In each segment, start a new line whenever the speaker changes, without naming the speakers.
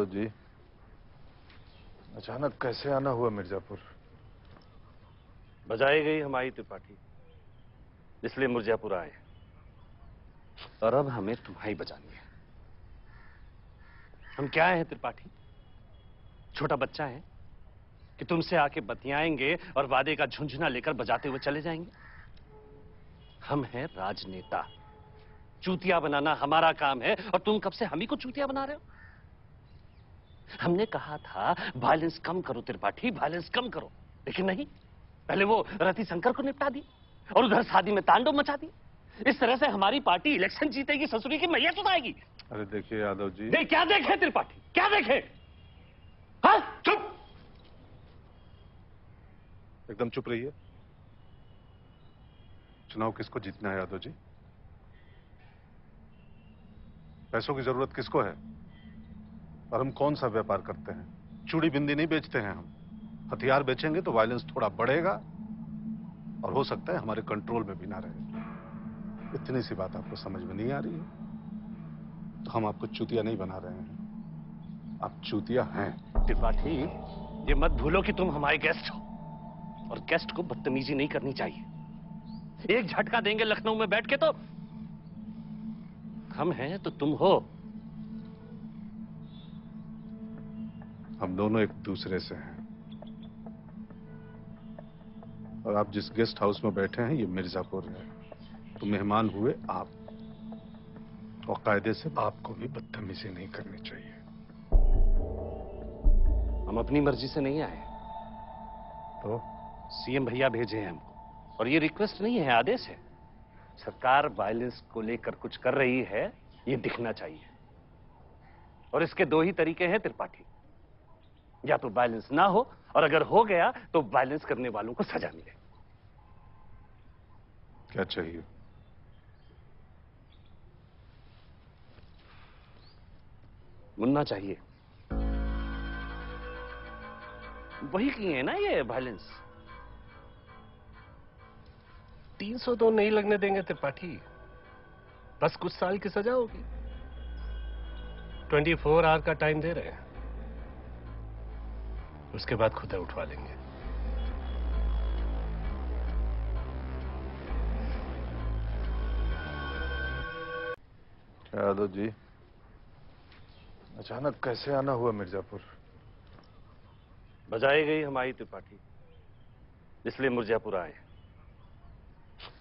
जी, अचानक कैसे आना हुआ मिर्जापुर?
बजाई गई हमारी त्रिपाठी, इसलिए मिर्जापुर आए। और अब हमें तुम्हारी बजानी है। हम क्या हैं त्रिपाठी? छोटा बच्चा है कि तुमसे आके बतियाएंगे और वादे का झुंझुना लेकर बजाते हुए चले जाएंगे? हम हैं राजनेता। चूतिया बनाना हमारा काम है और तुम कब से हम ही को चूतिया बना रहे हो? हमने कहा था वायलेंस कम करो त्रिपाठी, वायलेंस कम करो, लेकिन नहीं। पहले वो रति शंकर को निपटा दी और उधर शादी में तांडव मचा दी। इस तरह से हमारी पार्टी इलेक्शन जीतेगी, ससुरी की मैया सुनाएगी।
अरे देखिए यादव जी,
क्या देखे त्रिपाठी, क्या देखे? हाँ, चुप।
एकदम चुप रहिए। चुनाव किसको जीतना है यादव जी? पैसों की जरूरत किसको है? और हम कौन सा व्यापार करते हैं? चूड़ी बिंदी नहीं बेचते हैं हम। हथियार बेचेंगे तो वायलेंस थोड़ा बढ़ेगा और हो सकता है हमारे कंट्रोल में भी ना रहे। इतनी सी बात आपको समझ में नहीं आ रही है? तो हम आपको चूतिया नहीं बना रहे हैं, आप चूतिया हैं।
त्रिपाठी, ये मत भूलो कि तुम हमारे गेस्ट हो और गेस्ट को बदतमीजी नहीं करनी चाहिए। एक झटका देंगे लखनऊ में बैठ के तो हम हैं तो तुम हो।
हम दोनों एक दूसरे से हैं। और आप जिस गेस्ट हाउस में बैठे हैं ये मिर्जापुर है, तो मेहमान हुए आप, और कायदे से आपको भी बदतमीजी नहीं करनी चाहिए।
हम अपनी मर्जी से नहीं आए,
तो
सीएम भैया भेजे हैं हमको। और ये रिक्वेस्ट नहीं है, आदेश है। सरकार वायलेंस को लेकर कुछ कर रही है, ये दिखना चाहिए। और इसके दो ही तरीके हैं त्रिपाठी, या तो वायलेंस ना हो, और अगर हो गया तो वायलेंस करने वालों को सजा मिले।
क्या चाहिए?
मुन्ना चाहिए। वही किए हैं ना ये वायलेंस।
300 तो नहीं लगने देंगे त्रिपाठी, बस कुछ साल की सजा होगी। 24 आवर का टाइम दे रहे हैं, उसके बाद खुद उठवा लेंगे।
क्या यादव जी, अचानक कैसे आना हुआ मिर्जापुर?
बजाई गई हमारी त्रिपाठी, इसलिए मिर्जापुर आए।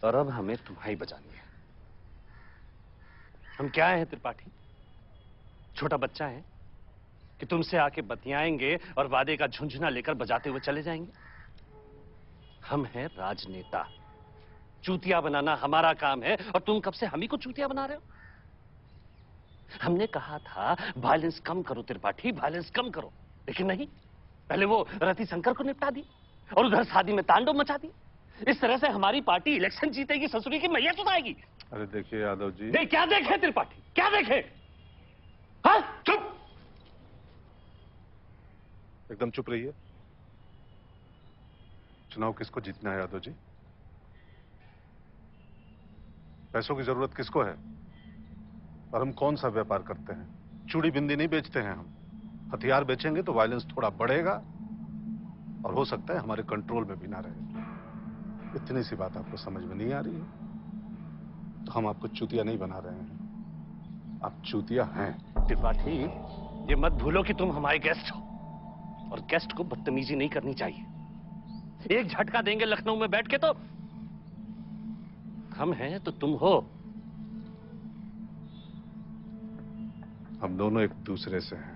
और अब हमें तुम्हारी बजानी है। हम क्या हैं त्रिपाठी? छोटा बच्चा है कि तुमसे आके बतियाएंगे और वादे का झुंझुना लेकर बजाते हुए चले जाएंगे? हम हैं राजनेता। चूतिया बनाना हमारा काम है और तुम कब से हम ही को चूतिया बना रहे हो? हमने कहा था वायलेंस कम करो त्रिपाठी, वायलेंस कम करो, लेकिन नहीं। पहले वो रति शंकर को निपटा दी और उधर शादी में तांडव मचा दी। इस तरह से हमारी पार्टी इलेक्शन जीतेगी, ससुरी की मैया सुनाएगी।
अरे देखिए यादव जी,
क्या देखे त्रिपाठी, क्या देखे? हाँ, चुप।
एकदम चुप रहिए। चुनाव किसको जीतना है यादव जी? पैसों की जरूरत किसको है? और हम कौन सा व्यापार करते हैं? चूड़ी बिंदी नहीं बेचते हैं हम। हथियार बेचेंगे तो वायलेंस थोड़ा बढ़ेगा और हो सकता है हमारे कंट्रोल में भी ना रहे। इतनी सी बात आपको समझ में नहीं आ रही है? तो हम आपको चूतिया नहीं बना रहे हैं, आप चूतिया हैं।
त्रिपाठी, ये मत भूलो कि तुम हमारे गेस्ट हो और गेस्ट को बदतमीजी नहीं करनी चाहिए। एक झटका देंगे लखनऊ में बैठ के तो हम हैं तो तुम हो।
हम दोनों एक दूसरे से हैं।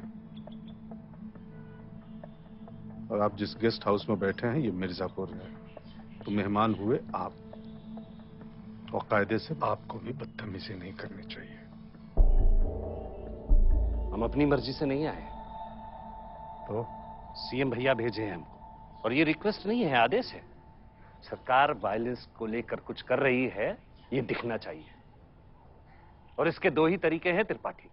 और आप जिस गेस्ट हाउस में बैठे हैं ये मिर्जापुर है, तो मेहमान हुए आप, और कायदे से आपको भी बदतमीजी नहीं करनी चाहिए।
हम अपनी मर्जी से नहीं आए,
तो
सीएम भैया भेजे हैं हमको। और ये रिक्वेस्ट नहीं है, आदेश है। सरकार वायलेंस को लेकर कुछ कर रही है, ये दिखना चाहिए। और इसके दो ही तरीके हैं त्रिपाठी,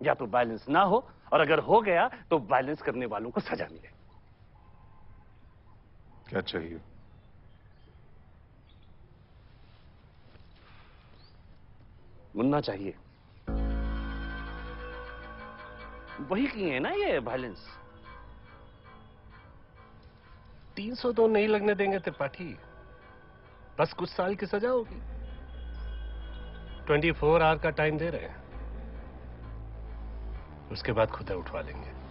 या तो वायलेंस ना हो, और अगर हो गया तो वायलेंस करने वालों को सजा मिले।
क्या चाहिए?
मुन्ना चाहिए। वही किए हैं ना ये वायलेंस।
300 तो नहीं लगने देंगे त्रिपाठी, बस कुछ साल की सजा होगी। 24 आवर का टाइम दे रहे हैं, उसके बाद खुद उठवा लेंगे।